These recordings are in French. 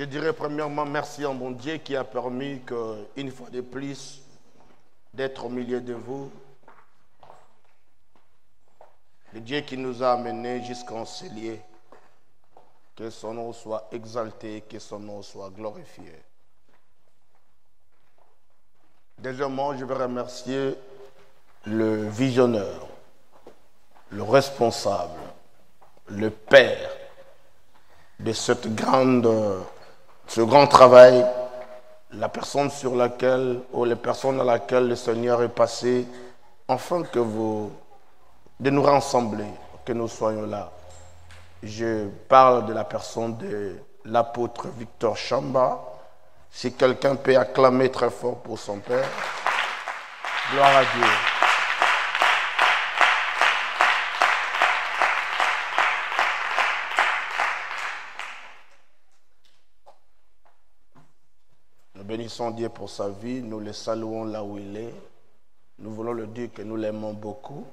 Je dirais premièrement merci à mon Dieu qui a permis qu'une fois de plus d'être au milieu de vous. Le Dieu qui nous a amenés jusqu'en ce lieu. Que son nom soit exalté, que son nom soit glorifié. Deuxièmement, je veux remercier le visionnaire, le responsable, le père de ce grand travail, la personne sur laquelle, ou les personnes à laquelle le Seigneur est passé, afin de nous rassembler, que nous soyons là. Je parle de la personne de l'apôtre Victor Chamba. Si quelqu'un peut acclamer très fort pour son père, gloire à Dieu. Nous bénissons Dieu pour sa vie, nous le saluons là où il est. Nous voulons le dire que nous l'aimons beaucoup.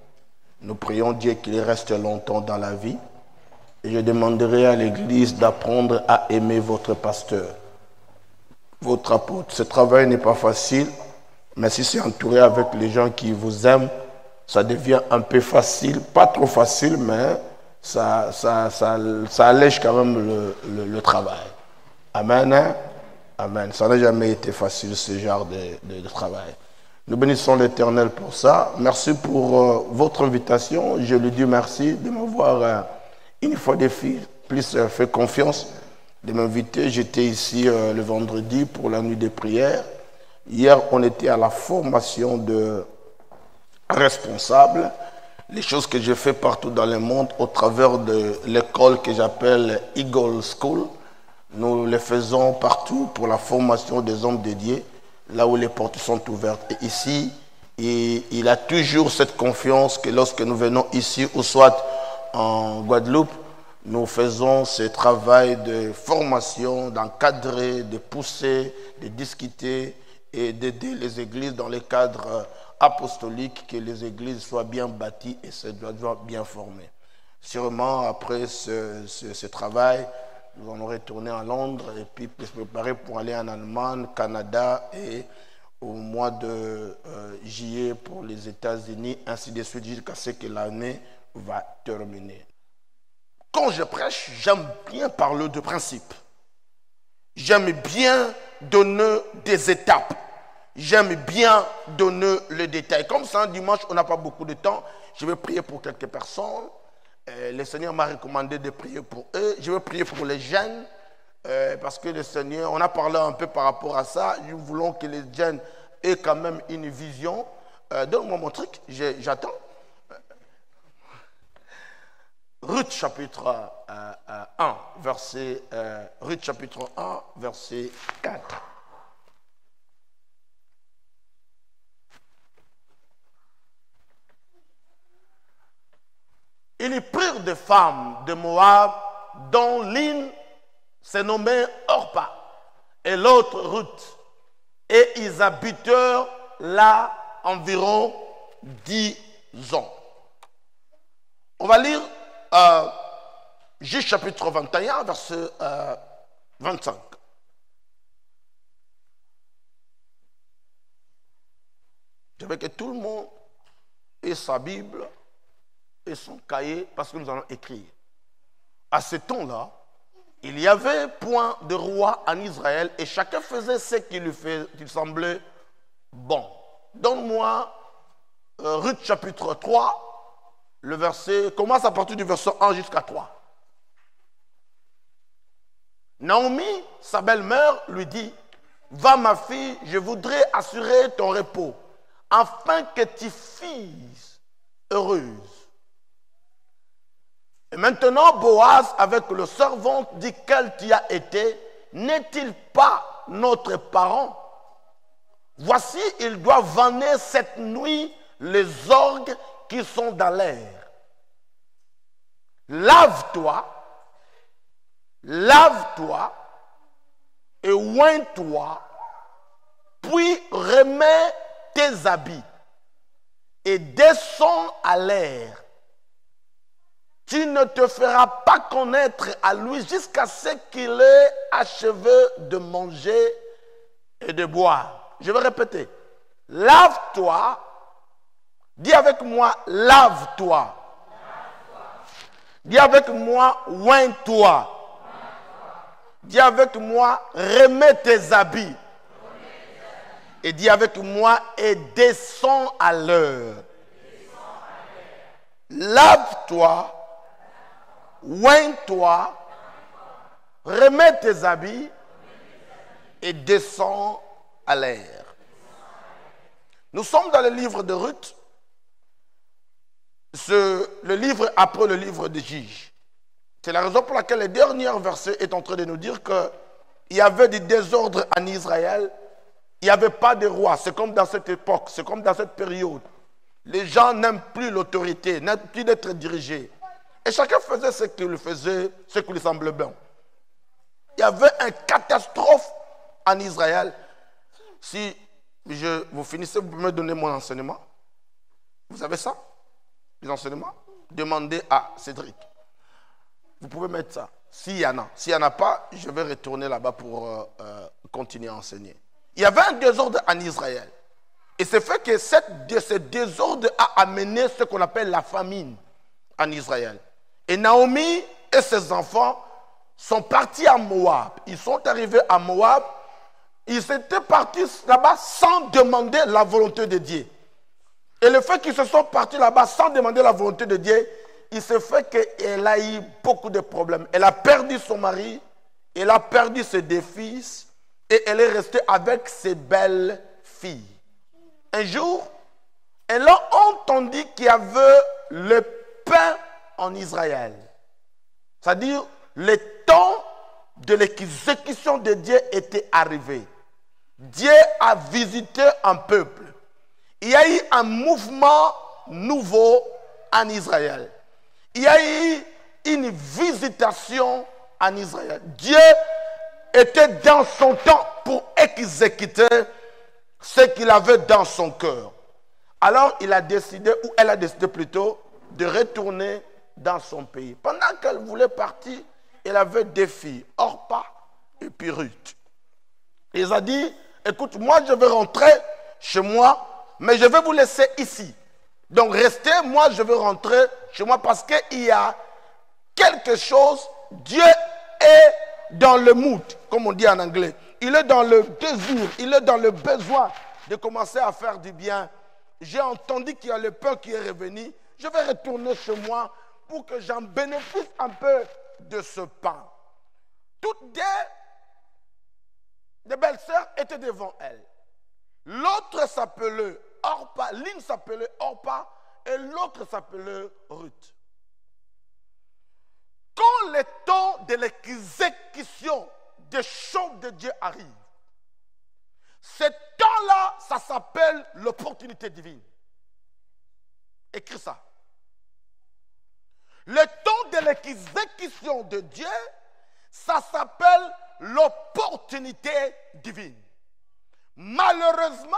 Nous prions Dieu qu'il reste longtemps dans la vie. Et je demanderai à l'Église d'apprendre à aimer votre pasteur, votre apôtre. Ce travail n'est pas facile, mais si c'est entouré avec les gens qui vous aiment, ça devient un peu facile. Pas trop facile, mais ça allège quand même le travail. Amen. Hein? Amen. Ça n'a jamais été facile, ce genre de travail. Nous bénissons l'Éternel pour ça. Merci pour votre invitation. Je lui dis merci de m'avoir une fois de plus fait confiance, de m'inviter. J'étais ici le vendredi pour la nuit de prière. Hier, on était à la formation de responsables. Les choses que j'ai fait partout dans le monde au travers de l'école que j'appelle Eagle School. Nous les faisons partout pour la formation des hommes dédiés, là où les portes sont ouvertes. Et ici, il a toujours cette confiance que lorsque nous venons ici, ou soit en Guadeloupe, nous faisons ce travail de formation, d'encadrer, de pousser, de discuter et d'aider les églises dans le cadre apostolique, que les églises soient bien bâties et se doivent bien formées. Sûrement, après ce travail, nous allons retourner à Londres et puis se préparer pour aller en Allemagne, Canada et au mois de juillet pour les États-Unis, ainsi de suite, jusqu'à ce que l'année va terminer. Quand je prêche, j'aime bien parler de principes. J'aime bien donner des étapes. J'aime bien donner le détail. Comme ça, un dimanche, on n'a pas beaucoup de temps. Je vais prier pour quelques personnes. Le Seigneur m'a recommandé de prier pour eux. Je vais prier pour les jeunes. Parce que le Seigneur, on a parlé un peu par rapport à ça. Nous voulons que les jeunes aient quand même une vision. Donne-moi mon truc, j'attends. Ruth chapitre 1, verset 4. Ils prirent des femmes de Moab, dont l'une se nommait Orpa et l'autre Ruth. Et ils habitèrent là environ 10 ans. On va lire Juge chapitre 21, verset 25. Je veux que tout le monde ait sa Bible et son cahier parce que nous allons écrire. À ce temps-là, il y avait point de roi en Israël et chacun faisait ce qui lui semblait bon. Donne-moi Ruth chapitre 3, le verset commence à partir du verset 1 jusqu'à 3. Naomi, sa belle-mère, lui dit: va ma fille, je voudrais assurer ton repos, afin que tu fisses heureuse. Et maintenant, Boaz, avec le servant duquel tu as été, n'est-il pas notre parent? Voici, il doit vanner cette nuit les orgues qui sont dans l'air. Lave-toi et oins-toi, puis remets tes habits et descends à l'air. tu ne te feras pas connaître à lui jusqu'à ce qu'il ait achevé de manger et de boire. Je vais répéter. Lave-toi. Dis avec moi, lave-toi. Dis avec moi, oigne-toi. Dis avec moi, remets tes habits. Et dis avec moi, et descends à l'heure. Lave-toi, oigne-toi, remets tes habits et descends à l'heure. Nous sommes dans le livre de Ruth, le livre après le livre de Juges. C'est la raison pour laquelle le dernier verset est en train de nous dire qu'il y avait des désordres en Israël. Il n'y avait pas de roi. C'est comme dans cette époque, c'est comme dans cette période. Les gens n'aiment plus l'autorité, n'aiment plus d'être dirigés. Et chacun faisait ce qu'il faisait, ce qui lui semblait bien. Il y avait une catastrophe en Israël. Si vous finissez, vous pouvez me donner mon enseignement. Vous avez ça? Les enseignements? Demandez à Cédric. Vous pouvez mettre ça. S'il y en a. S'il n'y en a pas, je vais retourner là-bas pour continuer à enseigner. Il y avait un désordre en Israël. Et c'est fait que ce désordre a amené ce qu'on appelle la famine en Israël. Et Naomi et ses enfants sont partis à Moab. Ils sont arrivés à Moab. Ils étaient partis là-bas sans demander la volonté de Dieu. Et le fait qu'ils se sont partis là-bas sans demander la volonté de Dieu, il se fait qu'elle a eu beaucoup de problèmes. Elle a perdu son mari, elle a perdu ses deux fils, et elle est restée avec ses belles filles. Un jour, elle a entendu qu'il y avait le pain en Israël. C'est-à-dire, le temps de l'exécution de Dieu était arrivé. Dieu a visité un peuple. Il y a eu un mouvement nouveau en Israël. Il y a eu une visitation en Israël. Dieu était dans son temps pour exécuter ce qu'il avait dans son cœur. Alors il a décidé, ou elle a décidé plutôt, de retourner dans son pays. Pendant qu'elle voulait partir, elle avait deux filles, Orpa et puis Ruth. Il a dit, écoute, moi je vais rentrer chez moi, mais je vais vous laisser ici. Donc restez, moi je vais rentrer chez moi parce qu'il y a quelque chose, Dieu est dans le mood, comme on dit en anglais. Il est dans le désir, il est dans le besoin de commencer à faire du bien. J'ai entendu qu'il y a le pain qui est revenu. Je vais retourner chez moi pour que j'en bénéficie un peu de ce pain. Toutes des belles sœurs étaient devant elle. L'autre s'appelait Orpa, l'une s'appelait Orpa et l'autre s'appelait Ruth. Quand le temps de l'exécution des choses de Dieu arrive, ce temps-là, ça s'appelle l'opportunité divine. Écris ça. Le temps de l'exécution de Dieu, ça s'appelle l'opportunité divine. Malheureusement,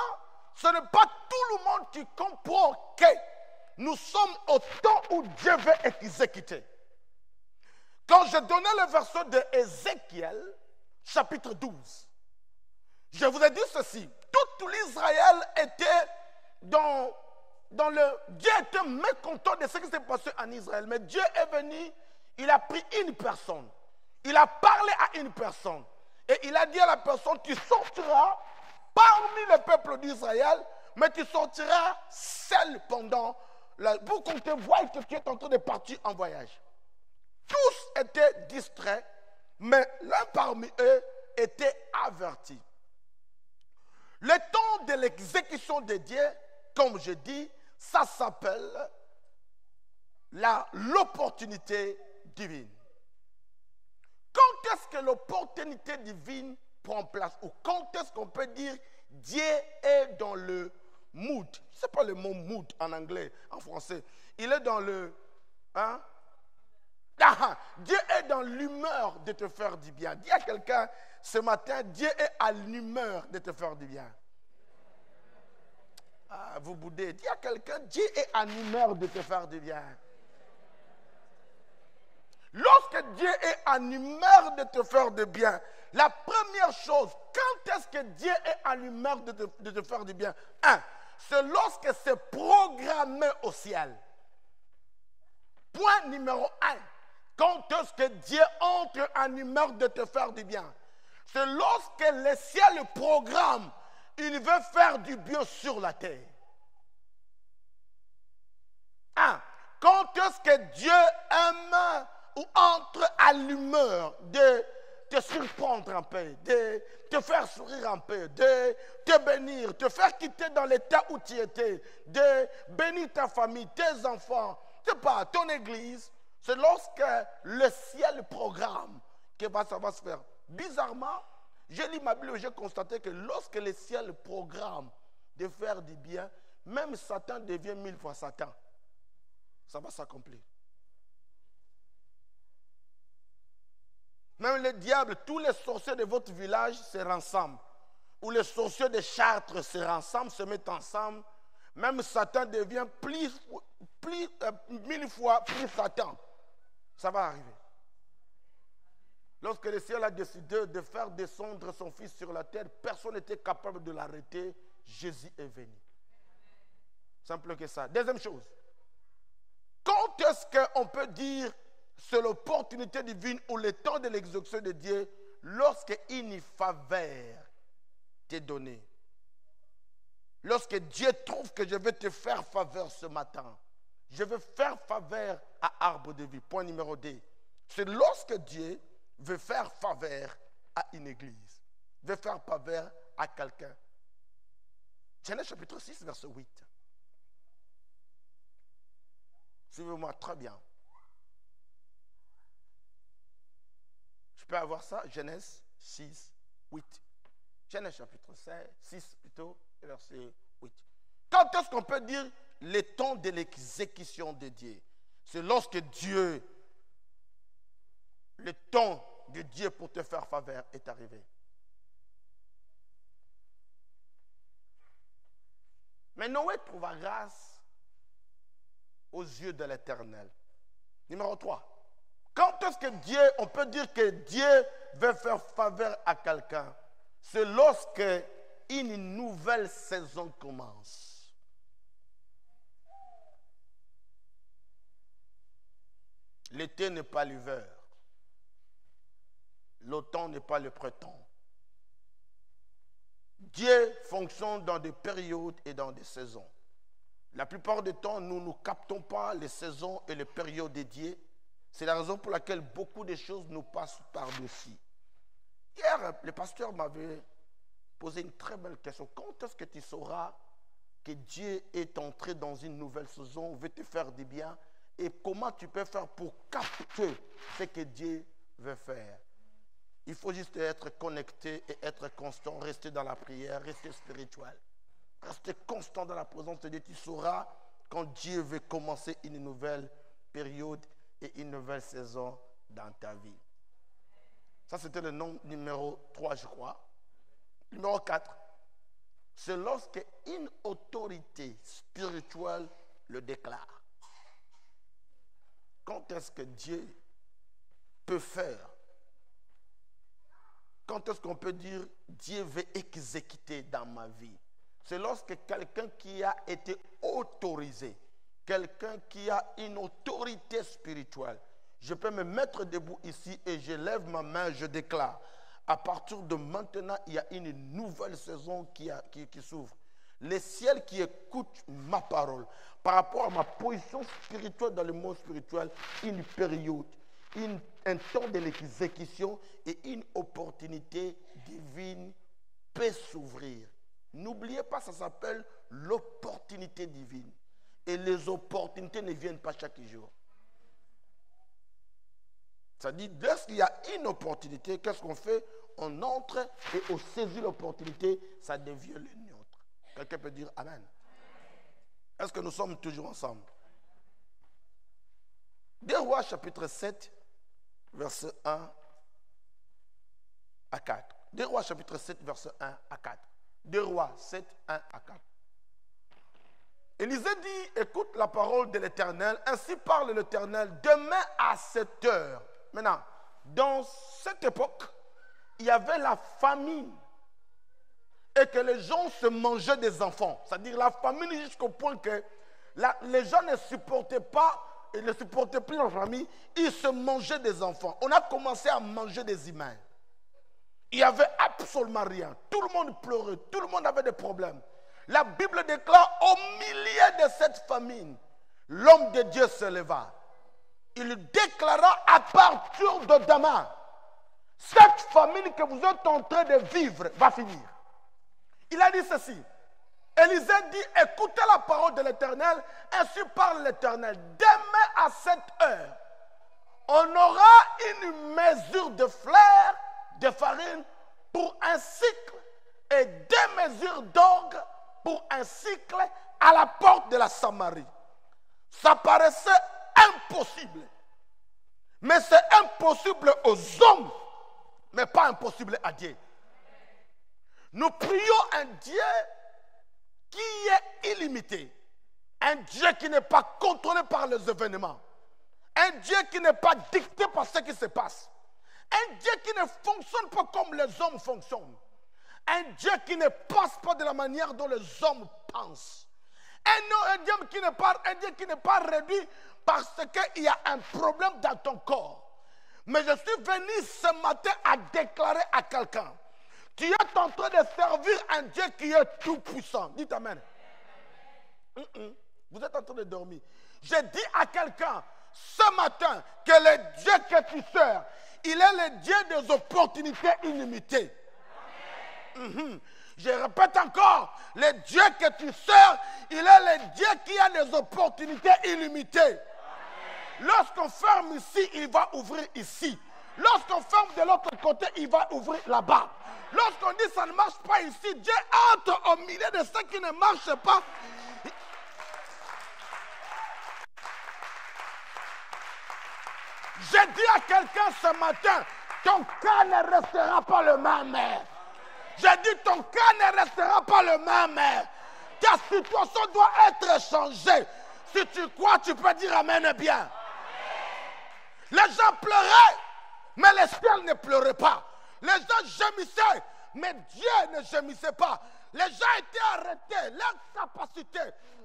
ce n'est pas tout le monde qui comprend que nous sommes au temps où Dieu veut exécuter. Quand je donnais le verset de Ézéchiel, chapitre 12, je vous ai dit ceci. Tout l'Israël était dans le... Dieu était mécontent de ce qui s'est passé en Israël. Mais Dieu est venu, il a pris une personne. Il a parlé à une personne. Et il a dit à la personne, tu sortiras parmi le peuple d'Israël, mais tu sortiras seul pendant... pour qu'on te voie que tu es en train de partir en voyage. Tous étaient distraits, mais l'un parmi eux était averti. Le temps de l'exécution de Dieu, comme je dis, ça s'appelle l'opportunité divine. Quand est-ce que l'opportunité divine prend place? Ou quand est-ce qu'on peut dire Dieu est dans le mood? Je ne sais pas le mot mood en anglais, en français. Il est dans le... Dieu est dans l'humeur de te faire du bien. Dis à quelqu'un ce matin, Dieu est à l'humeur de te faire du bien. Vous boudez. Dis à quelqu'un, Dieu est à l'humeur de te faire du bien. Lorsque Dieu est en humeur de te faire du bien, la première chose, quand est-ce que Dieu est en humeur de te faire du bien? C'est lorsque c'est programmé au ciel. Point numéro 1. Quand est-ce que Dieu entre en humeur de te faire du bien? C'est lorsque le ciel programme, il veut faire du bien sur la terre. Quand est-ce que Dieu aime ou entre à l'humeur de te surprendre un peu, de te faire sourire un peu, de te bénir, te faire quitter dans l'état où tu étais, de bénir ta famille, tes enfants, c'est pas ton église, c'est lorsque le ciel programme que ça va se faire. Bizarrement, j'ai lu ma Bible et j'ai constaté que lorsque le ciel programme de faire du bien, même Satan devient 1000 fois Satan. Ça va s'accomplir. Même le diable, tous les sorciers de votre village se rassemblent. Ou les sorciers de Chartres se rassemblent, se mettent ensemble. Même Satan devient 1000 fois plus Satan. Ça va arriver. Lorsque le ciel a décidé de faire descendre son fils sur la terre, personne n'était capable de l'arrêter. Jésus est venu. Simple que ça. Deuxième chose. Quand est-ce qu'on peut dire c'est l'opportunité divine ou le temps de l'exécution de Dieu lorsque une faveur t'est donnée? Lorsque Dieu trouve que je vais te faire faveur ce matin, je vais faire faveur à Arbre de Vie. Point numéro 2. C'est lorsque Dieu veut faire faveur à une église, veut faire faveur à quelqu'un. Genèse chapitre 6, verset 8. Suivez-moi très bien. Je peux avoir ça? Genèse 6, 8. Genèse chapitre 6 plutôt, verset 8. Quand est-ce qu'on peut dire le temps de l'exécution de Dieu? C'est lorsque Dieu, le temps de Dieu pour te faire faveur est arrivé. Mais Noé trouva grâce aux yeux de l'Éternel. Numéro 3. Quand est-ce que Dieu, on peut dire que Dieu veut faire faveur à quelqu'un? C'est lorsque une nouvelle saison commence. L'été n'est pas l'hiver. L'automne n'est pas le printemps. Dieu fonctionne dans des périodes et dans des saisons. La plupart du temps, nous ne captons pas les saisons et les périodes dédiées. C'est la raison pour laquelle beaucoup de choses nous passent par-dessus. Hier, le pasteur m'avait posé une très belle question. Quand est-ce que tu sauras que Dieu est entré dans une nouvelle saison, veut te faire du bien, et comment tu peux faire pour capter ce que Dieu veut faire? Il faut juste être connecté et être constant, rester dans la prière, rester spirituel. Rester constant dans la présence de Dieu. Tu sauras quand Dieu veut commencer une nouvelle période et une nouvelle saison dans ta vie. Ça, c'était le nom numéro 3, je crois. Numéro 4, c'est lorsque une autorité spirituelle le déclare. Quand est-ce que Dieu peut faire? Quand est-ce qu'on peut dire Dieu veut exécuter dans ma vie? C'est lorsque quelqu'un qui a été autorisé, quelqu'un qui a une autorité spirituelle. Je peux me mettre debout ici et je lève ma main, je déclare. À partir de maintenant, il y a une nouvelle saison qui s'ouvre. Le ciel qui écoute ma parole, par rapport à ma position spirituelle dans le monde spirituel, une période, un temps de l'exécution et une opportunité divine peut s'ouvrir. N'oubliez pas, ça s'appelle l'opportunité divine. Et les opportunités ne viennent pas chaque jour. Ça dit, dès qu'il y a une opportunité, qu'est-ce qu'on fait? On entre et on saisit l'opportunité, ça devient le nôtre. Quelqu'un peut dire Amen. Est-ce que nous sommes toujours ensemble? 2 Rois chapitre 7, verset 1 à 4. 2 Rois chapitre 7, verset 1 à 4. 2 Rois 7, 1 à 4. Élisée dit, écoute la parole de l'Éternel, ainsi parle l'Éternel, demain à cette heure. Maintenant, dans cette époque, il y avait la famine et que les gens se mangeaient des enfants. C'est-à-dire la famine jusqu'au point que les gens ne supportaient pas, et ne supportaient plus leur famille, ils se mangeaient des enfants. On a commencé à manger des humains. Il n'y avait absolument rien. Tout le monde pleurait, tout le monde avait des problèmes. La Bible déclare, au milieu de cette famine, l'homme de Dieu se leva. Il déclara à partir de demain, cette famine que vous êtes en train de vivre va finir. Il a dit ceci. Élisée dit, écoutez la parole de l'Éternel, ainsi parle l'Éternel. Demain à cette heure, on aura une mesure de fleur de farine pour un cycle et 2 mesures d'orge pour un cycle à la porte de la Samarie. Ça paraissait impossible. Mais c'est impossible aux hommes, mais pas impossible à Dieu. Nous prions un Dieu qui est illimité. Un Dieu qui n'est pas contrôlé par les événements. Un Dieu qui n'est pas dicté par ce qui se passe. Un Dieu qui ne fonctionne pas comme les hommes fonctionnent. Un Dieu qui ne pense pas de la manière dont les hommes pensent. Un Dieu qui n'est pas réduit parce qu'il y a un problème dans ton corps. Mais je suis venu ce matin à déclarer à quelqu'un, tu es en train de servir un Dieu qui est tout puissant. Dites amen. Vous êtes en train de dormir. Je dis à quelqu'un ce matin que le Dieu que tu sers, il est le Dieu des opportunités illimitées. Je répète encore, le Dieu que tu sers, il est le Dieu qui a des opportunités illimitées. Lorsqu'on ferme ici, il va ouvrir ici. Lorsqu'on ferme de l'autre côté, il va ouvrir là-bas. Lorsqu'on dit ça ne marche pas ici, Dieu entre au milieu de ceux qui ne marchent pas. J'ai dit à quelqu'un ce matin, ton cas ne restera pas le même. J'ai dit, ton cas ne restera pas le même. Ta situation doit être changée. Si tu crois, tu peux dire amen bien. Les gens pleuraient, mais les ciels ne pleuraient pas. Les gens gémissaient, mais Dieu ne gémissait pas. Les gens étaient arrêtés, leur capacité,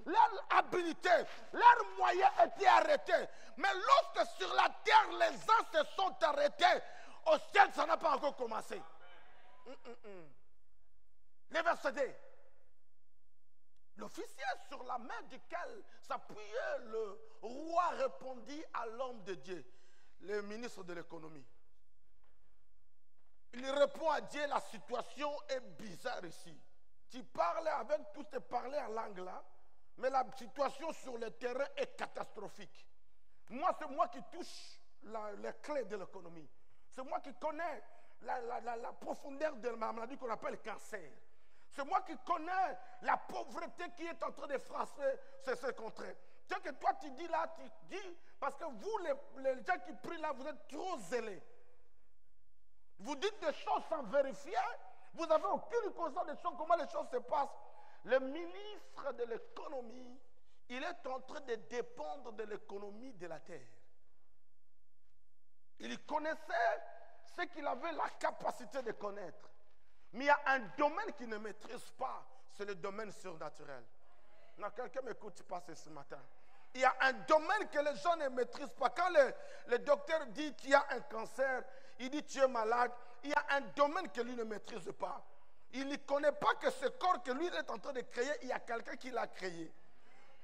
leur habilité, leurs moyens étaient arrêtés. Mais lorsque sur la terre, les uns se sont arrêtés, au ciel, ça n'a pas encore commencé. Les versets 2. L'officier sur la main duquel s'appuyait le roi répondit à l'homme de Dieu, le ministre de l'économie. Il répond à Dieu, la situation est bizarre ici. Tu parles avec tous tes parler en langue là, mais la situation sur le terrain est catastrophique. Moi, c'est moi qui touche les clés de l'économie. C'est moi qui connais la profondeur de ma maladie qu'on appelle cancer. C'est moi qui connais la pauvreté qui est en train de frapper ce contrées. Ce que toi tu dis là, tu dis, parce que vous, les gens qui prient là, vous êtes trop zélés. Vous dites des choses sans vérifier. Vous n'avez aucune connaissance des choses, comment les choses se passent. Le ministre de l'économie, il est en train de dépendre de l'économie de la terre. Il connaissait ce qu'il avait la capacité de connaître. Mais il y a un domaine qu'il ne maîtrise pas, c'est le domaine surnaturel. Non, quelqu'un m'écoute pas ce matin. Il y a un domaine que les gens ne maîtrisent pas. Quand le docteur dit tu as un cancer, il dit tu es malade, il y a un domaine que lui ne maîtrise pas. Il ne connaît pas que ce corps que lui est en train de créer, il y a quelqu'un qui l'a créé.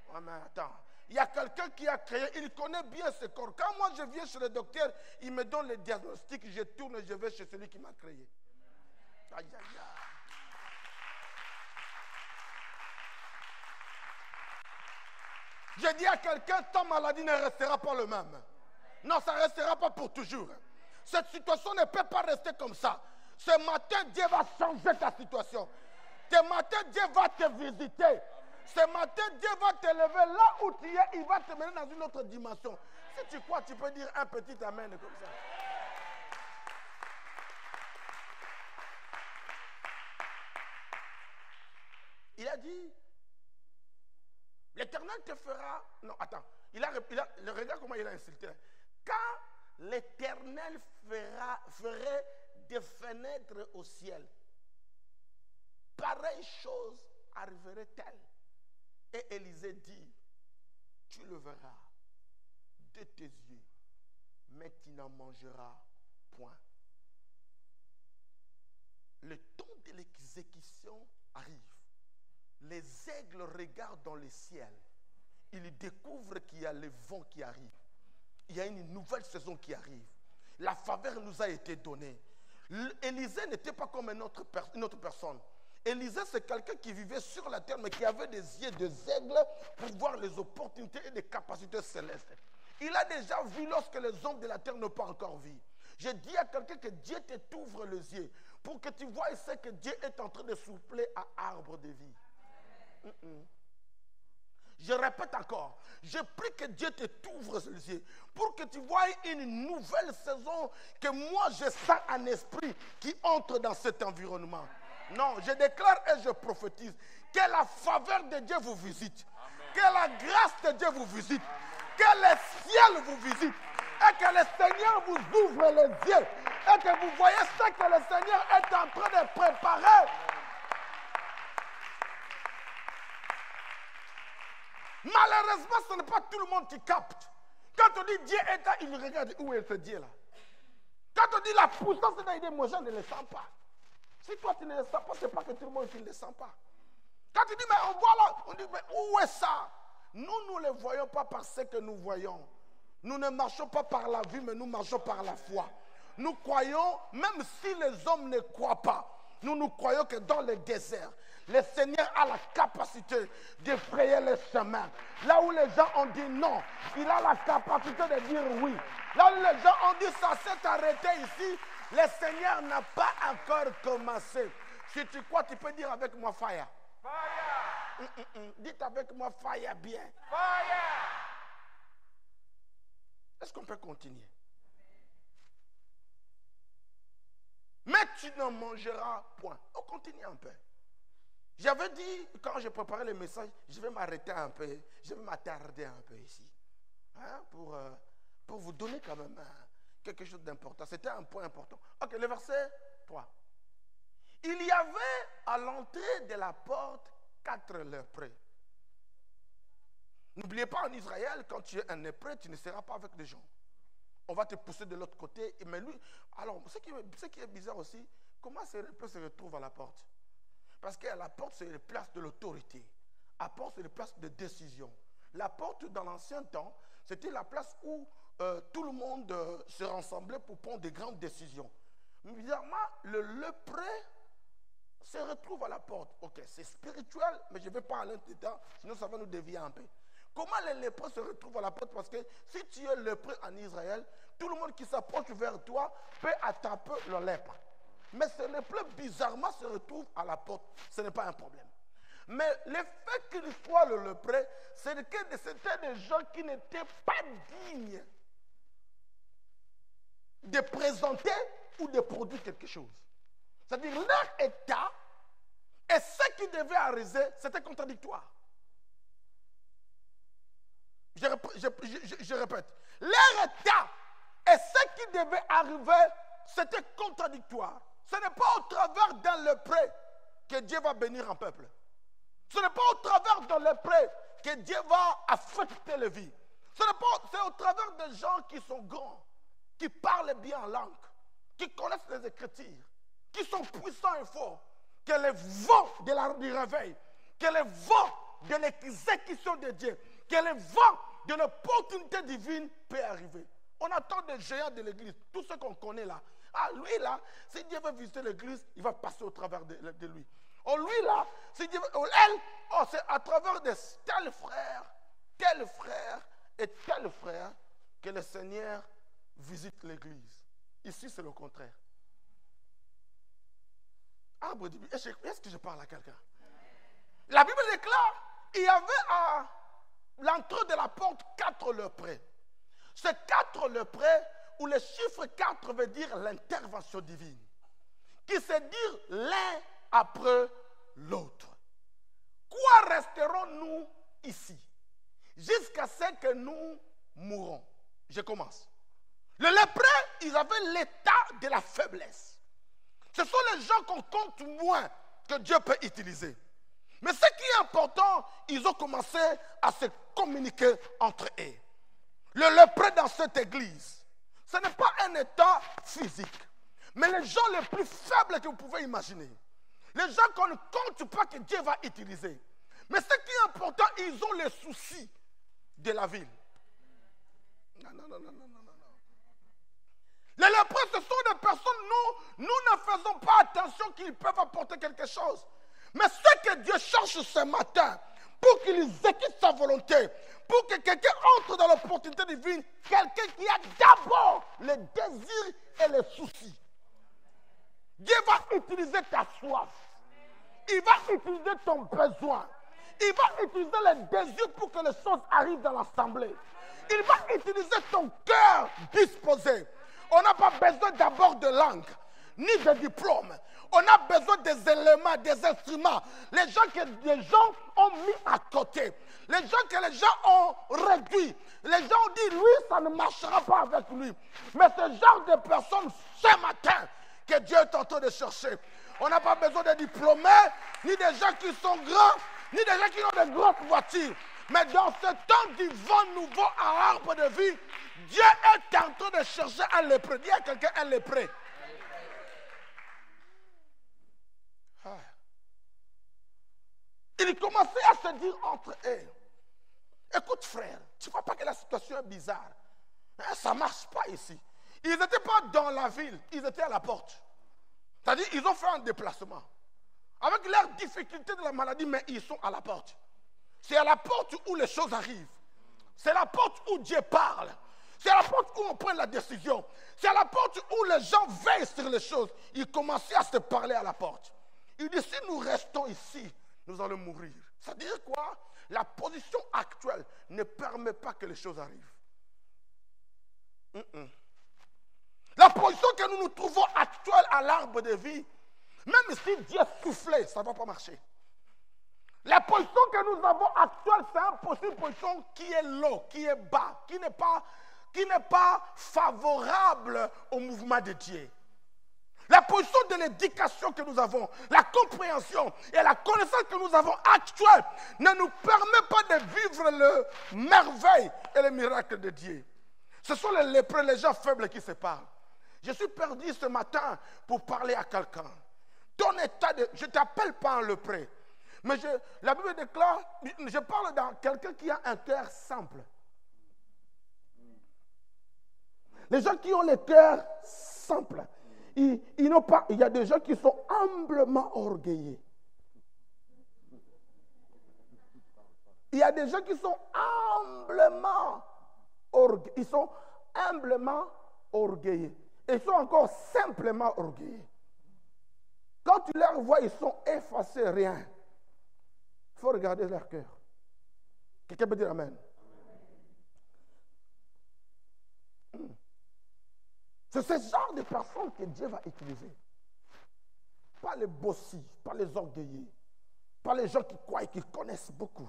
Oh, mais attends, il y a quelqu'un qui a créé, il connaît bien ce corps. Quand moi je viens chez le docteur, il me donne le diagnostic, je tourne et je vais chez celui qui m'a créé. Aïe, aïe, aïe. Je dis à quelqu'un, ta maladie ne restera pas le même. Non, ça ne restera pas pour toujours. Cette situation ne peut pas rester comme ça. Ce matin, Dieu va changer ta situation. Ce matin, Dieu va te visiter. Ce matin, Dieu va te lever là où tu es. Il va te mener dans une autre dimension. Si tu crois, tu peux dire un petit amen comme ça. Il a dit, le l'Éternel te fera... Non, attends. Le regarde comment il a insulté. Quand l'Éternel ferait des fenêtres au ciel, pareille chose arriverait-elle? Et Élisée dit, tu le verras de tes yeux, mais tu n'en mangeras point. Le temps de l'exécution arrive. Les aigles regardent dans le ciel. Ils découvrent qu'il y a le vent qui arrive. Il y a une nouvelle saison qui arrive. La faveur nous a été donnée. Élisée n'était pas comme une autre personne. Élisée, c'est quelqu'un qui vivait sur la terre, mais qui avait des yeux des aigles pour voir les opportunités et les capacités célestes. Il a déjà vu lorsque les hommes de la terre n'ont pas encore vu. Je dis à quelqu'un que Dieu t'ouvre les yeux pour que tu vois ce que Dieu est en train de souffler à arbre de vie. Je répète encore, je prie que Dieu t'ouvre les yeux pour que tu vois une nouvelle saison que moi je sens en esprit qui entre dans cet environnement. Non, je déclare et je prophétise que la faveur de Dieu vous visite, que la grâce de Dieu vous visite, que le ciel vous visite et que le Seigneur vous ouvre les yeux et que vous voyez ce que le Seigneur est en train de préparer. Malheureusement, ce n'est pas tout le monde qui capte. Quand on dit Dieu est là, il regarde où est ce Dieu-là. Quand on dit la puissance de Dieu, moi je ne le sens pas. Si toi tu ne le sens pas, ce n'est pas que tout le monde ne le sent pas. Quand tu dis, mais on voit là, on dit, mais où est ça? Nous ne le voyons pas par ce que nous voyons. Nous ne marchons pas par la vue, mais nous marchons par la foi. Nous croyons, même si les hommes ne croient pas, nous croyons que dans le désert, le Seigneur a la capacité de frayer le chemin. Là où les gens ont dit non, il a la capacité de dire oui. Là où les gens ont dit ça s'est arrêté ici, le Seigneur n'a pas encore commencé. Si tu crois, tu peux dire avec moi fire. Fire. Dites avec moi fire bien. Fire. Est-ce qu'on peut continuer? Mais tu n'en mangeras point. On continue un peu. J'avais dit, quand j'ai préparé le message, je vais m'arrêter un peu, je vais m'attarder un peu ici. Hein, pour vous donner quand même quelque chose d'important. C'était un point important. Ok, le verset 3. Il y avait à l'entrée de la porte 4 lépreux. N'oubliez pas, en Israël, quand tu es un lépreux, tu ne seras pas avec les gens. On va te pousser de l'autre côté. Mais lui, alors, ce qui est bizarre aussi, comment ces lépreux se retrouvent à la porte? Parce qu'à la porte, c'est la place de l'autorité. À la porte, c'est la place de décision. La porte, dans l'ancien temps, c'était la place où tout le monde se rassemblait pour prendre des grandes décisions. Mais bizarrement, le lépreux se retrouve à la porte. Ok, c'est spirituel, mais je ne vais pas aller dedans, sinon ça va nous dévier un peu. Comment les lépreux se retrouvent à la porte? Parce que si tu es lépreux en Israël, tout le monde qui s'approche vers toi peut attraper le lèpre. Mais ce lépreux, bizarrement, se retrouve à la porte. Ce n'est pas un problème. Mais le fait qu'il soit le lépreux, c'est que c'était des gens qui n'étaient pas dignes de présenter ou de produire quelque chose. C'est-à-dire leur état et ce qui devait arriver, c'était contradictoire. Je répète, leur état et ce qui devait arriver, c'était contradictoire. Ce n'est pas au travers d'un lépreux que Dieu va bénir un peuple. Ce n'est pas au travers d'un lépreux que Dieu va affecter les vies. C'est au travers des gens qui sont grands, qui parlent bien en langue, qui connaissent les Écritures, qui sont puissants et forts, que les vents du réveil, que les vents de l'exécution de Dieu, que les vents de l'opportunité divine peut arriver. On attend des géants de l'église, tous ceux qu'on connaît là. Ah, lui là, si Dieu veut visiter l'église, il va passer au travers de lui. Oh, lui là, si Dieu veut, c'est à travers de tel frère et tel frère que le Seigneur visite l'église. Ici, c'est le contraire. Arbre de vie. Est-ce que je parle à quelqu'un? La Bible déclare, il y avait à l'entrée de la porte 4 lépreux. Ces 4 lépreux, où le chiffre 4 veut dire l'intervention divine, qui se dit l'un après l'autre. Quoi resterons-nous ici? et nous mourrons. Je commence. Les lépreux, ils avaient l'état de la faiblesse. Ce sont les gens qu'on compte moins que Dieu peut utiliser. Mais ce qui est important, ils ont commencé à se communiquer entre eux. Le lépreux dans cette église, ce n'est pas un état physique, mais les gens les plus faibles que vous pouvez imaginer. Les gens qu'on ne compte pas que Dieu va utiliser. Mais ce qui est important, ils ont les soucis de la ville. Non. Les lépreux, ce sont des personnes, nous ne faisons pas attention qu'ils peuvent apporter quelque chose. Mais ce que Dieu cherche ce matin, pour qu'il exécute sa volonté, pour que quelqu'un entre dans l'opportunité divine, quelqu'un qui a d'abord les désirs et les soucis. Dieu va utiliser ta soif. Il va utiliser ton besoin. Il va utiliser les désirs pour que les choses arrivent dans l'assemblée. Il va utiliser ton cœur disposé. On n'a pas besoin d'abord de langue, ni de diplôme. On a besoin des éléments, des instruments. Les gens que les gens ont mis à côté. Les gens que les gens ont réduits. Les gens ont dit, lui, ça ne marchera pas avec lui. Mais ce genre de personnes, ce matin, que Dieu est en train de chercher. On n'a pas besoin de diplômés, ni des gens qui sont grands, ni des gens qui ont de grosses voitures. Mais dans ce temps du vent nouveau à arbre de vie, Dieu est en train de chercher un lépreux. Dis à quelqu'un un lépreux. Il commençait à se dire entre eux, écoute frère, tu ne vois pas que la situation est bizarre. Ça ne marche pas ici. Ils n'étaient pas dans la ville, ils étaient à la porte. C'est-à-dire ils ont fait un déplacement. Avec leurs difficultés de la maladie, mais ils sont à la porte. C'est à la porte où les choses arrivent. C'est la porte où Dieu parle. C'est à la porte où on prend la décision. C'est à la porte où les gens veillent sur les choses. Ils commençaient à se parler à la porte. Il dit, si nous restons ici, nous allons mourir. C'est-à-dire quoi? La position actuelle ne permet pas que les choses arrivent. La position que nous nous trouvons actuelle à l'arbre de vie, même si Dieu soufflait, ça ne va pas marcher. La position que nous avons actuelle, c'est une position qui est low, qui est bas, qui n'est pas favorable au mouvement de Dieu. La position de l'éducation que nous avons, la compréhension et la connaissance que nous avons actuelle ne nous permet pas de vivre le merveille et le miracle de Dieu. Ce sont les lépreux, les gens faibles qui se parlent. Je suis perdu ce matin pour parler à quelqu'un. Ton état de... Je ne t'appelle pas un lépreux. Mais la Bible déclare, je parle dans quelqu'un qui a un cœur simple. Les gens qui ont le cœur simple, ils n'ont pas, il y a des gens qui sont humblement orgueilleux. Il y a des gens qui sont humblement orgueilleux. Ils sont humblement orgueilleux. Et ils sont encore simplement orgueilleux. Quand tu les vois, ils sont effacés, rien. Il faut regarder leur cœur. Quelqu'un peut dire amen. C'est ce genre de personnes que Dieu va utiliser. Pas les bossis, pas les orgueilleux, pas les gens qui croient et qui connaissent beaucoup.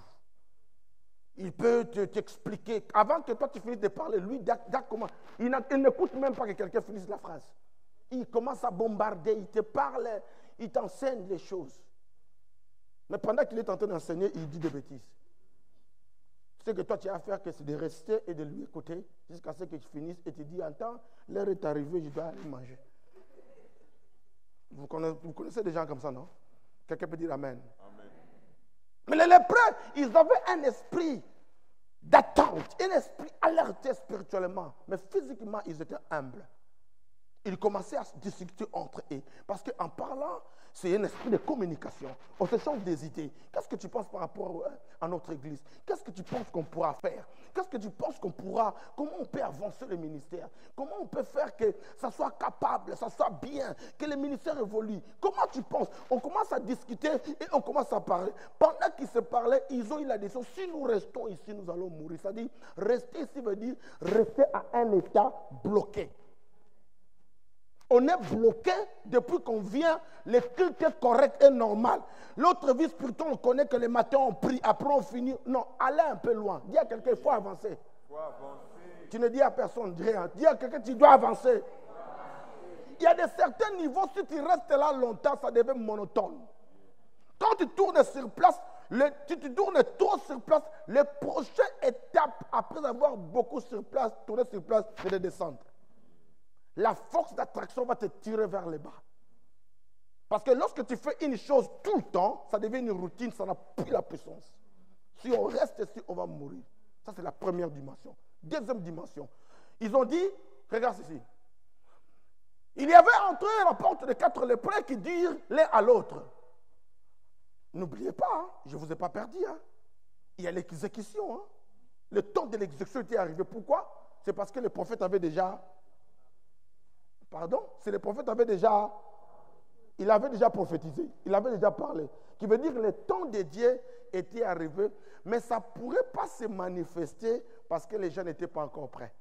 Il peut t'expliquer, avant que toi tu finisses de parler, lui, comment, il n'écoute même pas que quelqu'un finisse la phrase. Il commence à bombarder, il te parle, il t'enseigne les choses. Mais pendant qu'il est en train d'enseigner, il dit des bêtises. Ce que toi tu as à faire, c'est de rester et de lui écouter jusqu'à ce que tu finisses et tu dis, attends, l'heure est arrivée, je dois aller manger. Vous connaissez des gens comme ça, non? Quelqu'un peut dire amen. Amen. Mais les lépreux, ils avaient un esprit d'attente, un esprit alerté spirituellement, mais physiquement, ils étaient humbles. Ils commençaient à se discuter entre eux. Parce qu'en parlant, c'est un esprit de communication. On se change des idées. Qu'est-ce que tu penses par rapport à notre église? Qu'est-ce que tu penses qu'on pourra faire? Qu'est-ce que tu penses qu'on pourra... Comment on peut avancer le ministère? Comment on peut faire que ça soit capable, ça soit bien, que le ministère évolue? Comment tu penses? On commence à discuter et on commence à parler. Pendant qu'ils se parlaient, ils ont eu la décision. Si nous restons ici, nous allons mourir. C'est-à-dire, rester ici veut dire rester à un état bloqué. On est bloqué depuis qu'on vient, le culte est correct et normal. L'autre vie spirituelle, on connaît que les matins on prie, après on finit. Non, allez un peu loin. Dis à quelqu'un, il faut avancer. Tu ne dis à personne rien. Dis à quelqu'un, tu dois avancer. Il y a de certains niveaux, si tu restes là longtemps, ça devient monotone. Quand tu tournes sur place, tu tournes trop sur place, les prochaines étapes, après avoir beaucoup sur place, tourné sur place, c'est de descendre. La force d'attraction va te tirer vers le bas. Parce que lorsque tu fais une chose tout le temps, ça devient une routine, ça n'a plus la puissance. Si on reste ici, on va mourir. Ça, c'est la première dimension. Deuxième dimension. Ils ont dit, regarde ceci. Il y avait entre eux la porte de 4 lépreux qui dirent l'un à l'autre. N'oubliez pas, hein, je ne vous ai pas perdu. Hein. Il y a l'exécution. Hein. Le temps de l'exécution était arrivé. Pourquoi? C'est parce que le prophète avait déjà... Pardon? C'est le prophète avait déjà... Il avait déjà prophétisé. Il avait déjà parlé. Qui veut dire que le temps de Dieu était arrivé. Mais ça ne pourrait pas se manifester parce que les gens n'étaient pas encore prêts.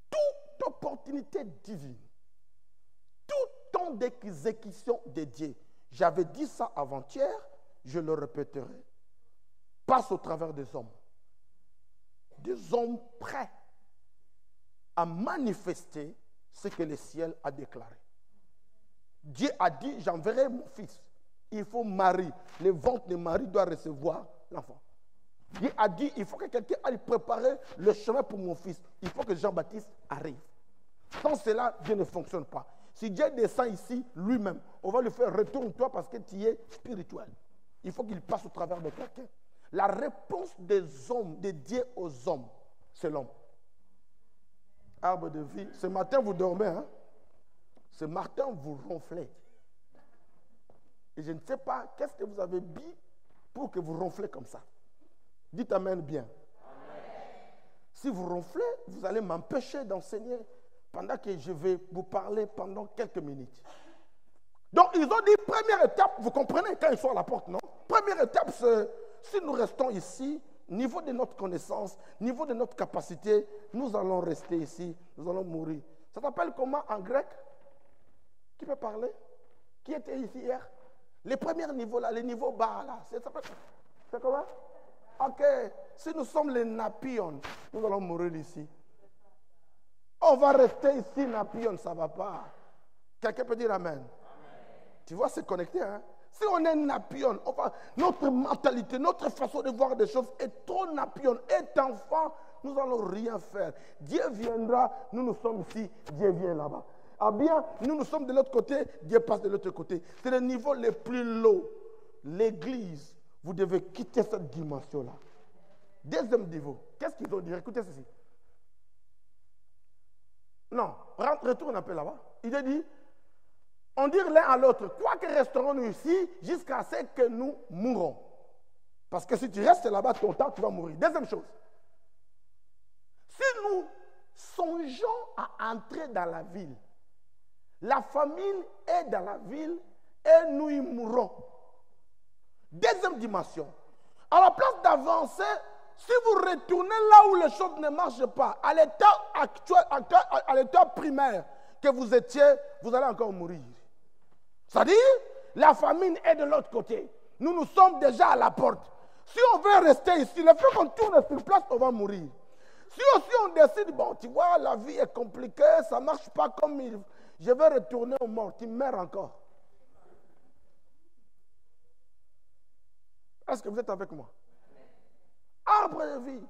Toute opportunité divine, tout temps d'exécution de Dieu, j'avais dit ça avant-hier, je le répéterai, passe au travers des hommes. Des hommes prêts à manifester ce que le ciel a déclaré. Dieu a dit, j'enverrai mon fils. Il faut marier. Le ventre de Marie doit recevoir l'enfant. Dieu a dit, il faut que quelqu'un aille préparer le chemin pour mon fils. Il faut que Jean-Baptiste arrive. Sans cela, Dieu ne fonctionne pas. Si Dieu descend ici, lui-même, on va lui faire retourne-toi parce que tu es spirituel. Il faut qu'il passe au travers de quelqu'un. La réponse des hommes, de Dieu aux hommes, c'est l'homme. Arbre de vie. Ce matin, vous dormez. Hein? Ce matin, vous ronflez. Et je ne sais pas qu'est-ce que vous avez bu pour que vous ronflez comme ça. Dites Amen bien. Amen. Si vous ronflez, vous allez m'empêcher d'enseigner pendant que je vais vous parler pendant quelques minutes. Donc, ils ont dit, première étape, vous comprenez quand ils sont à la porte, non? Première étape, c'est, si nous restons ici, niveau de notre connaissance, niveau de notre capacité, nous allons rester ici, nous allons mourir. Ça s'appelle comment en grec? Qui peut parler? Qui était ici hier? Les premiers niveaux là, les niveaux bas là, c'est comment? Ok, si nous sommes les napions, nous allons mourir ici. On va rester ici, napion, ça ne va pas. Quelqu'un peut dire Amen. Tu vois, c'est connecté. Hein? Si on est napion, notre mentalité, notre façon de voir des choses est trop napion. Est enfant, nous n'allons rien faire. Dieu viendra, nous sommes ici, Dieu vient là-bas. Ah bien, nous sommes de l'autre côté, Dieu passe de l'autre côté. C'est le niveau le plus low. L'église, vous devez quitter cette dimension-là. Deuxième niveau, qu'est-ce qu'ils ont dit? Écoutez ceci. Non, retourne un peu là-bas. Il a dit, on dit l'un à l'autre, quoi que resterons-nous ici jusqu'à ce que nous mourrons. Parce que si tu restes là-bas, ton temps, tu vas mourir. Deuxième chose, si nous songeons à entrer dans la ville, la famine est dans la ville et nous y mourrons. Deuxième dimension, à la place d'avancer, si vous retournez là où les choses ne marchent pas, à l'état actuel, à l'état primaire que vous étiez, vous allez encore mourir. C'est-à-dire, la famine est de l'autre côté. Nous sommes déjà à la porte. Si on veut rester ici, le fait qu'on tourne sur place, on va mourir. Si aussi on décide, bon, tu vois, la vie est compliquée, ça ne marche pas comme il... Je vais retourner aux morts, tu meurs encore. Est-ce que vous êtes avec moi? Arbre de vie,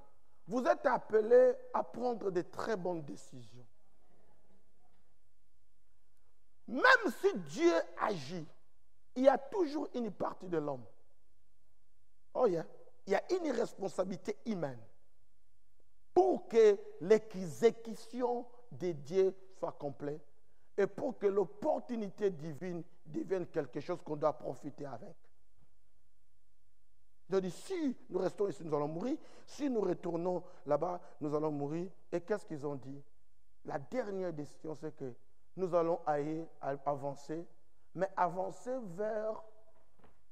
vous êtes appelés à prendre de très bonnes décisions. Même si Dieu agit, il y a toujours une partie de l'homme. Oh yeah. Il y a une responsabilité humaine pour que l'exécution de Dieu soit complète et pour que l'opportunité divine devienne quelque chose qu'on doit profiter avec. Je dis, si nous restons ici, nous allons mourir. Si nous retournons là-bas, nous allons mourir. Et qu'est-ce qu'ils ont dit? La dernière décision, c'est que nous allons avancer, mais avancer vers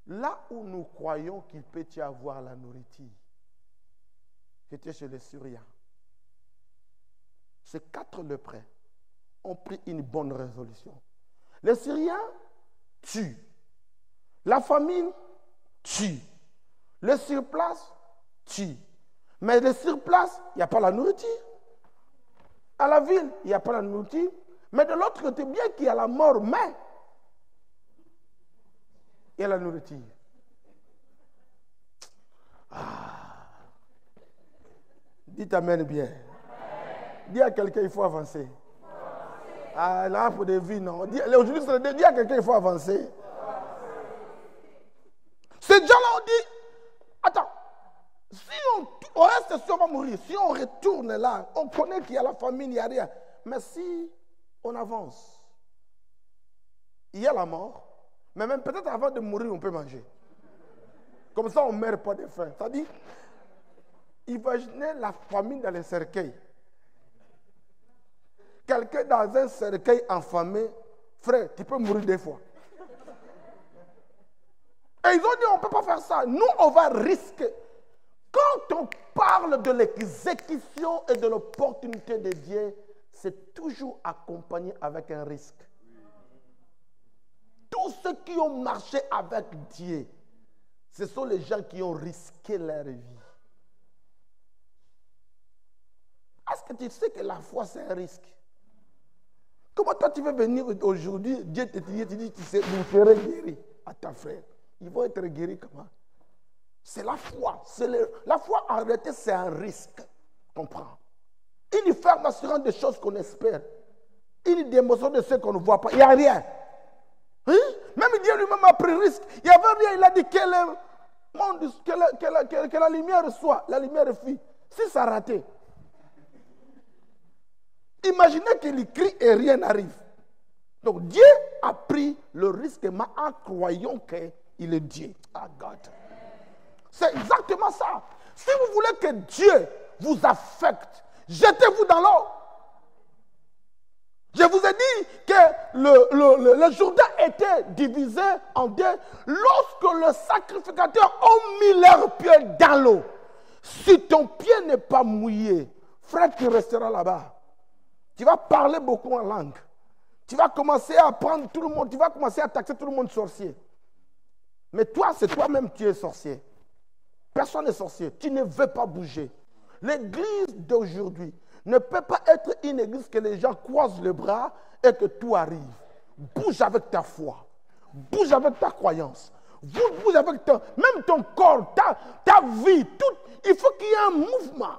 là où nous croyons qu'il peut y avoir la nourriture. J'étais chez les Syriens. Ces 4 lépreux ont pris une bonne résolution. Les Syriens tuent. La famine tue. Le surplace tue. Mais sur place, il n'y a pas la nourriture. À la ville, il n'y a pas la nourriture. Mais de l'autre côté, bien qu'il y a la mort, mais il y a la nourriture. Dites amen bien. Dis à quelqu'un, il faut avancer. Là, pour des vies, non. Aujourd'hui, dis à quelqu'un, il faut avancer. Ces gens-là ont dit, attends, si on reste sûr, on va mourir. Si on retourne là, on connaît qu'il y a la famine, il n'y a rien. Mais si on avance, il y a la mort, mais même peut-être avant de mourir, on peut manger. Comme ça, on ne meurt pas de faim. C'est-à-dire, imaginez la famine dans les cercueils. Quelqu'un dans un cercueil enflammé, frère, tu peux mourir 2 fois. Et ils ont dit, on ne peut pas faire ça. Nous, on va risquer. Quand on parle de l'exécution et de l'opportunité de Dieu, c'est toujours accompagné avec un risque. Tous ceux qui ont marché avec Dieu, ce sont les gens qui ont risqué leur vie. Est-ce que tu sais que la foi, c'est un risque? Comment toi, tu veux venir aujourd'hui, Dieu te dit, vous serez guéri à ta frère. Ils vont être guéris comment? C'est la foi. La foi, en réalité, c'est un risque. Comprends? Il y ferme assurant des choses qu'on espère. Il y démontre de ce qu'on ne voit pas. Il n'y a rien. Hein? Même Dieu lui-même a pris risque. Il n'y avait rien. Il a dit que la lumière soit. La lumière fuit. Si ça ratait. Imaginez qu'il crie et rien n'arrive. Donc Dieu a pris le risque en croyant qu'il est Dieu. Ah, God. C'est exactement ça. Si vous voulez que Dieu vous affecte, jetez-vous dans l'eau. Je vous ai dit que le Jourdain était divisé en 2 lorsque le sacrificateur a mis leurs pieds dans l'eau. Si ton pied n'est pas mouillé, frère, tu resteras là-bas. Tu vas parler beaucoup en langue. Tu vas commencer à prendre tout le monde, tu vas commencer à taxer tout le monde sorcier. Mais toi, c'est toi-même qui es sorcier. Personne n'est sorcier. Tu ne veux pas bouger. L'église d'aujourd'hui ne peut pas être une église que les gens croisent les bras et que tout arrive. Bouge avec ta foi. Bouge avec ta croyance. Bouge avec même ton corps, ta vie. Il faut qu'il y ait un mouvement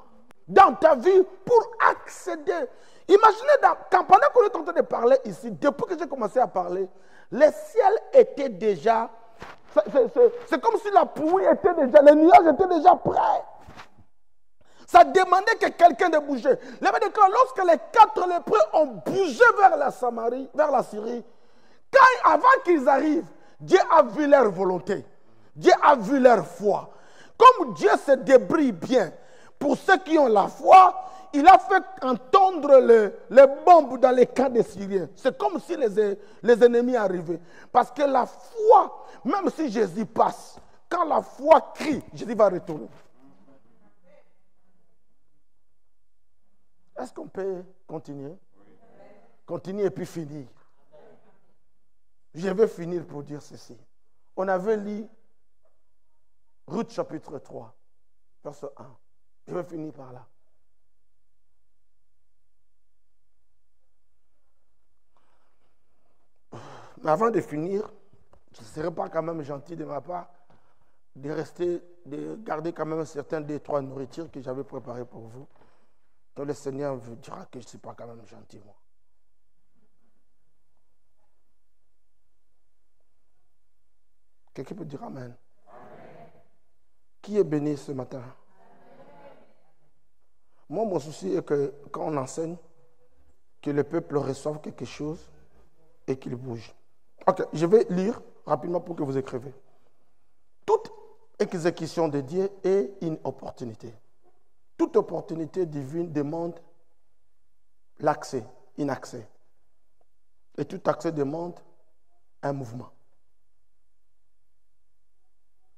dans ta vie pour accéder. Imaginez, pendant qu'on est en train de parler ici, depuis que j'ai commencé à parler, le ciel était déjà... C'est comme si la pluie était déjà, les nuages étaient déjà prêts. Ça demandait que quelqu'un de bouger. Lorsque les 4 lépreux ont bougé vers la Samarie, vers la Syrie, avant qu'ils arrivent, Dieu a vu leur volonté. Dieu a vu leur foi. Comme Dieu se débrouille bien pour ceux qui ont la foi, il a fait entendre les bombes dans les camps des Syriens. C'est comme si les ennemis arrivaient. Parce que la foi, même si Jésus passe, quand la foi crie, Jésus va retourner. Est-ce qu'on peut continuer? Continuer et puis finir. Je vais finir pour dire ceci. On avait lu Ruth chapitre 3, verset 1. Je vais finir par là. Mais avant de finir, ce ne serait pas quand même gentil de ma part de garder quand même certains des 3 nourritures que j'avais préparées pour vous. Donc le Seigneur vous dira que je ne suis pas quand même gentil, moi. Quelqu'un peut dire Amen. Amen. Qui est béni ce matin? Amen. Moi, mon souci est que quand on enseigne, que le peuple reçoive quelque chose et qu'il bouge. Ok, je vais lire rapidement pour que vous écrivez. Toute exécution de Dieu est une opportunité. Toute opportunité divine demande l'accès, un accès. Et tout accès demande un mouvement.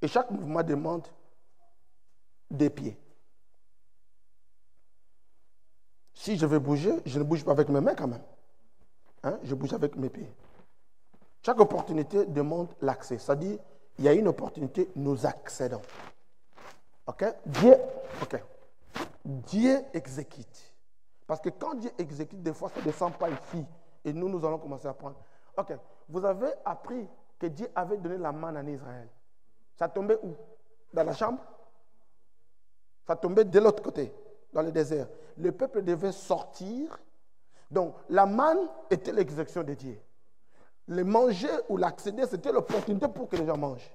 Et chaque mouvement demande des pieds. Si je veux bouger, je ne bouge pas avec mes mains quand même. Hein? Je bouge avec mes pieds. Chaque opportunité demande l'accès. C'est-à-dire, il y a une opportunité, nous accédons. Ok? Dieu exécute. Parce que quand Dieu exécute, des fois, ça ne descend pas ici. Et nous allons commencer à prendre. Ok. Vous avez appris que Dieu avait donné la manne en Israël. Ça tombait où? Dans la chambre? Ça tombait de l'autre côté, dans le désert. Le peuple devait sortir. Donc, la manne était l'exécution de Dieu. Le manger ou l'accéder, c'était l'opportunité pour que les gens mangent.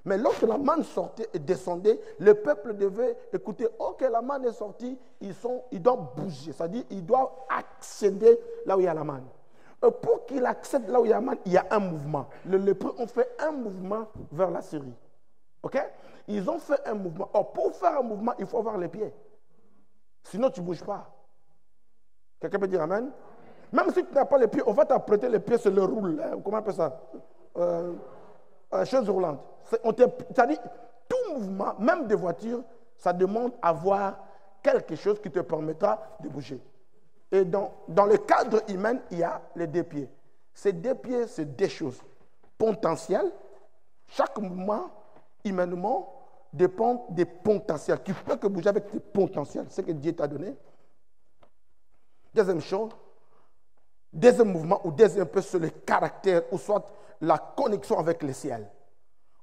Mais lorsque la manne sortait et descendait, le peuple devait écouter, ok, la manne est sortie, ils doivent bouger, c'est-à-dire ils doivent accéder là où il y a la manne. Et pour qu'ils accèdent là où il y a la manne, il y a un mouvement. Les lépreux ont fait un mouvement vers la Syrie. Ok? Ils ont fait un mouvement. Or, pour faire un mouvement, il faut avoir les pieds. Sinon, tu ne bouges pas. Quelqu'un peut dire Amen? Même si tu n'as pas les pieds, on va t'apprêter les pieds sur le roule. Comment on appelle ça? Chose roulante. C'est-à-dire, tout mouvement, même des voitures, ça demande à avoir quelque chose qui te permettra de bouger. Et dans le cadre humain, il y a les deux pieds. Ces deux pieds, c'est des choses potentielles. Chaque mouvement, humainement, dépend des potentiels. Tu peux que bouger avec tes potentiels, ce que Dieu t'a donné. Deuxième chose, deuxième mouvement ou deuxième peu sur le caractère ou soit la connexion avec le ciel.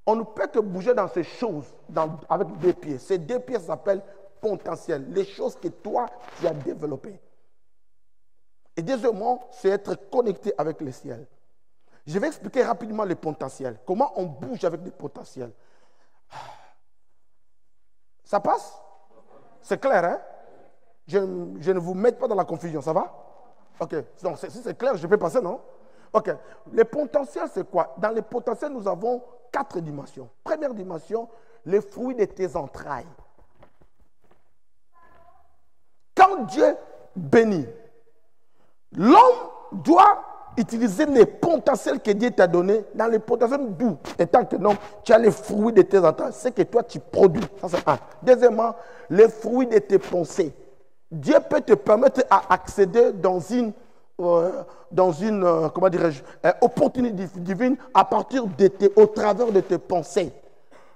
On ne peut que bouger dans ces choses avec deux pieds. Ces deux pieds s'appellent potentiels, les choses que toi, tu as développées. Et deuxièmement, c'est être connecté avec le ciel. Je vais expliquer rapidement les potentiels. Comment on bouge avec des potentiels. Ça passe? C'est clair, hein? Je ne vous mets pas dans la confusion, ça va? Ok, donc si c'est clair, je peux passer, non? Ok, les potentiels, c'est quoi? Dans les potentiels, nous avons 4 dimensions. Première dimension, les fruits de tes entrailles. Quand Dieu bénit, l'homme doit utiliser les potentiels que Dieu t'a donnés dans les potentiels d'où? Étant que non, tu as les fruits de tes entrailles. C'est que toi, tu produis. Ça, c'est un. Deuxièmement, les fruits de tes pensées. Dieu peut te permettre d'accéder dans une comment dirais-je, opportunité divine à partir au travers de tes pensées.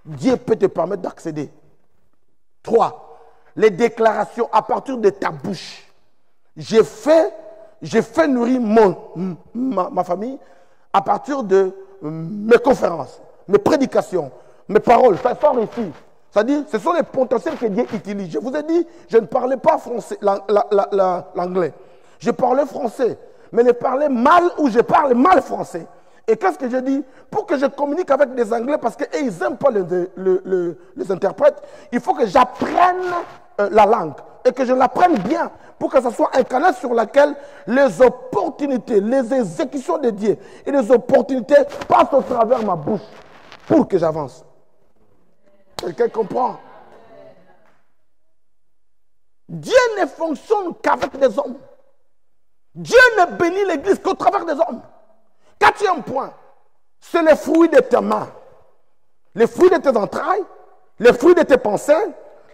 Dieu peut te permettre d'accéder. 3. Les déclarations à partir de ta bouche. J'ai fait nourrir ma famille à partir de mes conférences, mes prédications, mes paroles. Ça sort ici. C'est-à-dire, ce sont les potentiels que Dieu utilise. Je vous ai dit, je ne parlais pas français, l'anglais. Je parlais français, mais je parlais mal ou je parle mal français. Et qu'est-ce que je dis? Pour que je communique avec des Anglais, parce qu'ils n'aiment pas les interprètes, il faut que j'apprenne la langue et que je l'apprenne bien pour que ce soit un canal sur lequel les opportunités, les exécutions de Dieu et les opportunités passent au travers de ma bouche pour que j'avance. Quelqu'un comprend? Dieu ne fonctionne qu'avec des hommes. Dieu ne bénit l'Église qu'au travers des hommes. Quatrième point, c'est les fruits de tes mains. Les fruits de tes entrailles, les fruits de tes pensées,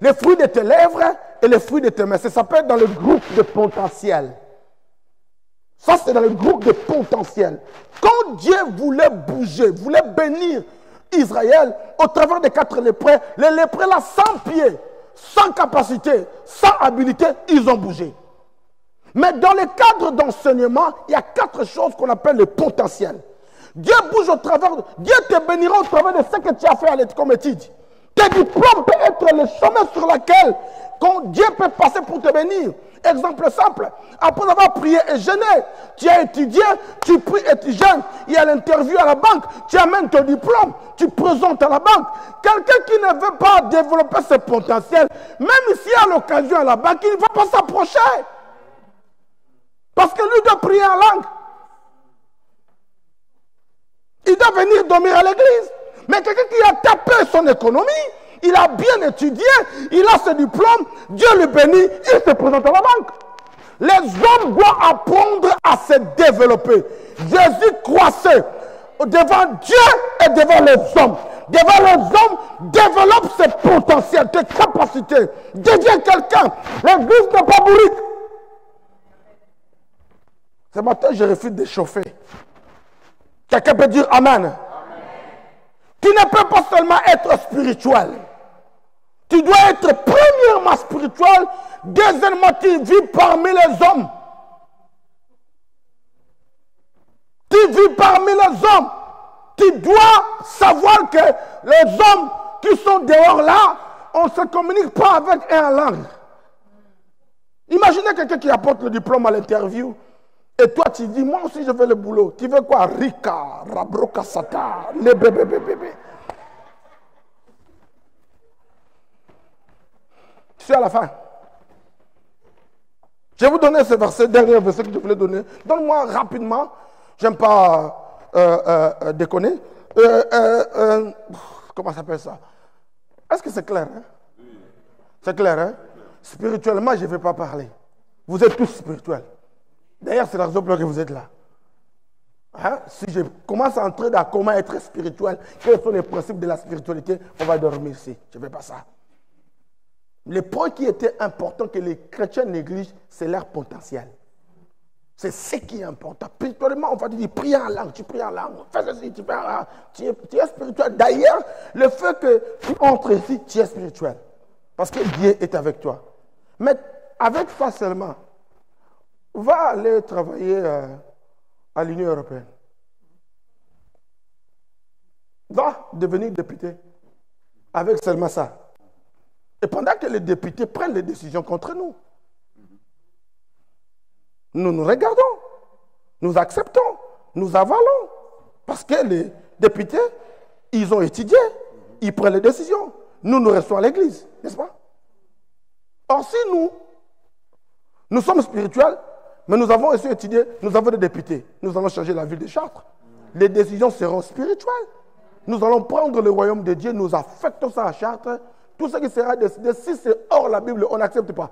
les fruits de tes lèvres et les fruits de tes mains. Ça s'appelle dans le groupe de potentiel. Ça, c'est dans le groupe de potentiel. Quand Dieu voulait bouger, voulait bénir Israël au travers des 4 lépreux, les lépreux là, sans pied, sans capacité, sans habilité, ils ont bougé. Mais dans le cadre d'enseignement, il y a 4 choses qu'on appelle le potentiel. Dieu bouge au travers, Dieu te bénira au travers de ce que tu as fait comme étude. Tes diplômes peuvent être le chemin sur lequel Dieu peut passer pour te bénir. Exemple simple, après avoir prié et jeûné, tu as étudié, tu pries et tu jeûnes, il y a l'interview à la banque, tu amènes ton diplôme, tu présentes à la banque. Quelqu'un qui ne veut pas développer ses potentiels, même s'il y a l'occasion à la banque, il ne va pas s'approcher. Parce que lui doit prier en langue. Il doit venir dormir à l'église. Mais quelqu'un qui a tapé son économie, il a bien étudié, il a ce diplôme, Dieu le bénit, il se présente à la banque. Les hommes doivent apprendre à se développer. Jésus croissait devant Dieu et devant les hommes. Devant les hommes, développe ses potentiels, tes capacités. Deviens quelqu'un. L'église n'est pas bourrique. Ce matin, je refuse de chauffer. Quelqu'un peut dire Amen. Tu ne peux pas seulement être spirituel. Tu dois être premièrement spirituel, deuxièmement, tu vis parmi les hommes. Tu vis parmi les hommes. Tu dois savoir que les hommes qui sont dehors là, on ne se communique pas avec eux en langue. Imaginez quelqu'un qui apporte le diplôme à l'interview et toi tu dis, moi aussi je veux le boulot. Tu veux quoi? Rika, Rabroka Sata, les bébés. Je suis à la fin. Je vais vous donner ce verset, dernier verset que je voulais donner. Donne-moi rapidement. J'aime pas déconner. Comment ça s'appelle ça? Est-ce que c'est clair? Hein? C'est clair, hein? Spirituellement, je ne vais pas parler. Vous êtes tous spirituels. D'ailleurs, c'est la raison pour laquelle vous êtes là. Hein? Si je commence à entrer dans comment être spirituel, quels sont les principes de la spiritualité, on va dormir ici. Je ne fais pas ça. Le point qui était important que les chrétiens négligent, c'est leur potentiel. C'est ce qui est important. Spirituellement, on va te dire, prie en langue, tu pries en langue, fais ceci, tu pries en langue, tu es spirituel. D'ailleurs, le fait que tu entres ici, tu es spirituel. Parce que Dieu est avec toi. Mais avec ça seulement, va aller travailler à l'Union européenne. Va devenir député. Avec seulement ça. Et pendant que les députés prennent les décisions contre nous, nous regardons, nous acceptons, nous avalons. Parce que les députés, ils ont étudié, ils prennent les décisions. Nous restons à l'église, n'est-ce pas? Or, si nous sommes spirituels, mais nous avons aussi étudié, nous avons des députés, nous allons changer la ville de Chartres. Les décisions seront spirituelles. Nous allons prendre le royaume de Dieu, nous affectons ça à Chartres. Tout ce qui sera décidé, si c'est hors la Bible, on n'accepte pas.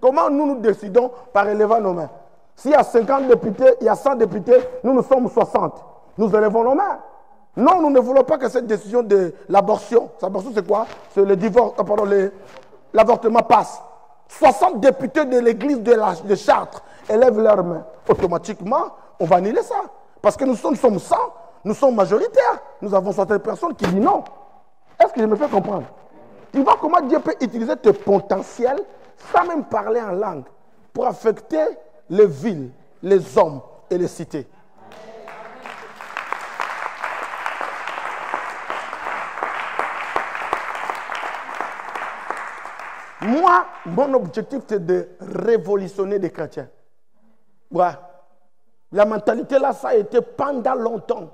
Comment nous décidons par élever nos mains? S'il y a 50 députés, il y a 100 députés, nous sommes 60. Nous élevons nos mains. Non, nous ne voulons pas que cette décision de l'abortion, l'abortion c'est quoi? C'est le divorce, l'avortement passe. 60 députés de l'église de Chartres élèvent leurs mains. Automatiquement, on va annuler ça. Parce que nous sommes 100, nous sommes majoritaires. Nous avons certaines personnes qui disent non. Est-ce que je me fais comprendre? Tu vois comment Dieu peut utiliser tes potentiels sans même parler en langue pour affecter les villes, les hommes et les cités. Moi, mon objectif, c'est de révolutionner les chrétiens. Ouais. La mentalité là, ça a été pendant longtemps.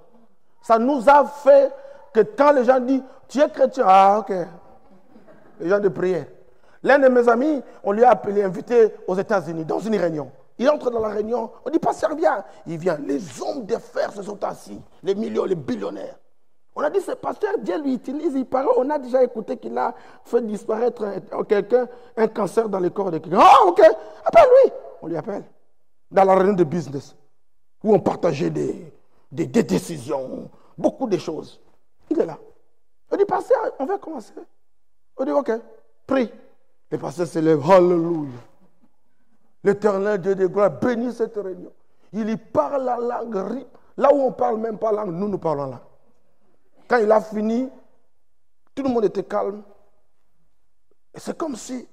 Ça nous a fait que quand les gens disent, tu es chrétien, ah ok. Les gens de prière. L'un de mes amis, on lui a appelé, invité aux États-Unis, dans une réunion. Il entre dans la réunion, on dit, pasteur, viens. Il vient. Les hommes d'affaires se sont assis, les millions, les billionnaires. On a dit, ce pasteur, Dieu lui utilise, il paraît, on a déjà écouté qu'il a fait disparaître quelqu'un, un cancer dans le corps de quelqu'un. Ah, ok, appelle-lui. On lui appelle. Dans la réunion de business, où on partageait des décisions, beaucoup de choses. Il est là. On dit, pasteur, on va commencer. On dit, ok, prie. Le pasteur se lève, alléluia. L'Éternel Dieu de gloire bénit cette réunion. Il y parle la langue, là où on ne parle même pas langue, nous parlons langue. Quand il a fini, tout le monde était calme. Et c'est comme si,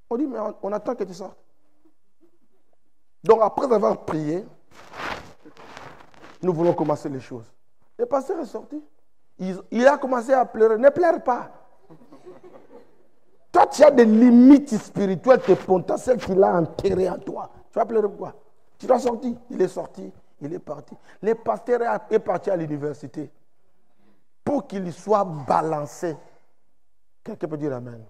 on dit, mais on attend que tu sortes. Donc après avoir prié, nous voulons commencer les choses. Le pasteur est sorti. Il a commencé à pleurer. Ne pleure pas. Toi, tu as des limites spirituelles, tes potentiels qu'il a enterrés en toi. Tu vas pleurer pourquoi? Tu dois sortir. Il est sorti, il est parti. Le pasteur est parti à l'université pour qu'il soit balancé. Quelqu'un peut dire amen.